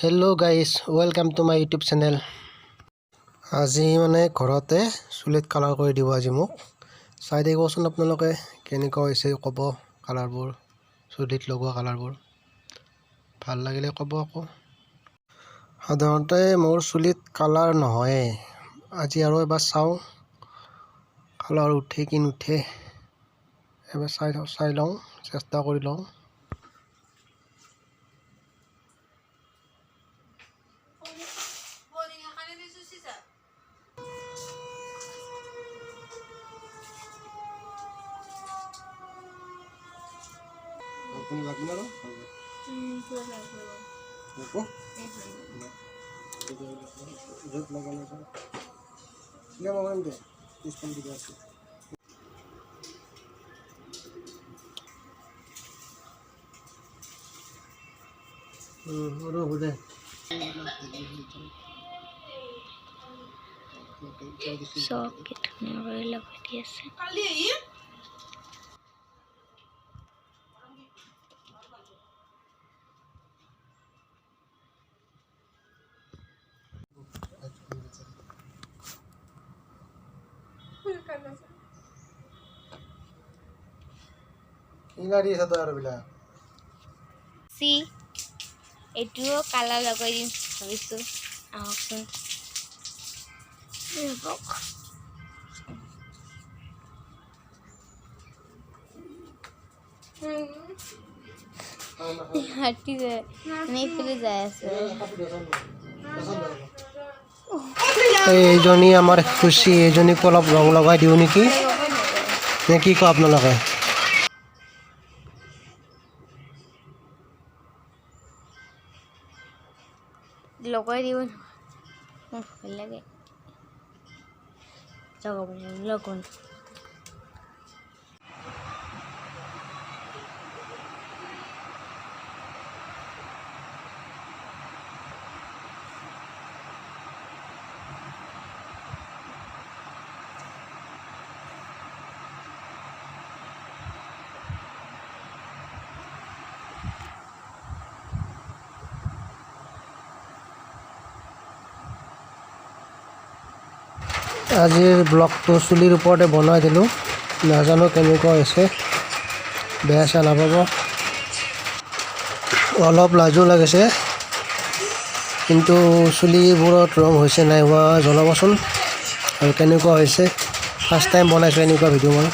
Hello guys, welcome to my YouTube channel. আজি মানে ঘৰতে চুলিত কালাৰ কৰি দিব আজি মোক চাই দেখোন আপোনালোকে কেনেকুৱা হৈছে ক'ব কালাৰবোৰ চুলিত লগোৱা কালাৰবোৰ ভাল লাগিলে ক'ব আকৌ সাধাৰণতে মোৰ চুলিত কালাৰ নহয় আজি আৰু এবাৰ চাওঁ কালাৰ উঠে কি নুঠে এবাৰ চাই লওঁ চেষ্টা কৰি লওঁ Kung lagna no? Opo. Jot lagana sa. Sige mo ngande. Ispon bigas. Oro bude. Socket में लगी है काली है ये ইনারি সাদা আর বিলা সি এটুও কালা লগাই দিম ভাবিছো আহকচোন হাঁটি যায় নেই ফেলে যায় আছে এইজনী আমাৰ খুশি এইজনীক অলপ ৰং লগাই দিওঁ নেকি নে কি কয় আপোনালোকে লগাই দিব ভাল লাগে লগাব লগন আজিৰ ব্লগটো চুলিৰ ওপৰতে বনাই দিলোঁ নাজানো কেনেকুৱা হৈছে বেয়া চেয়া নাপাব অলপ লাজো লাগিছে কিন্তু চুলিবোৰত ৰং হৈছে নাই হোৱা জনাবচোন আৰু কেনেকুৱা হৈছে ফাৰ্ষ্ট টাইম বনাইছোঁ এনেকুৱা ভিডিঅ' মই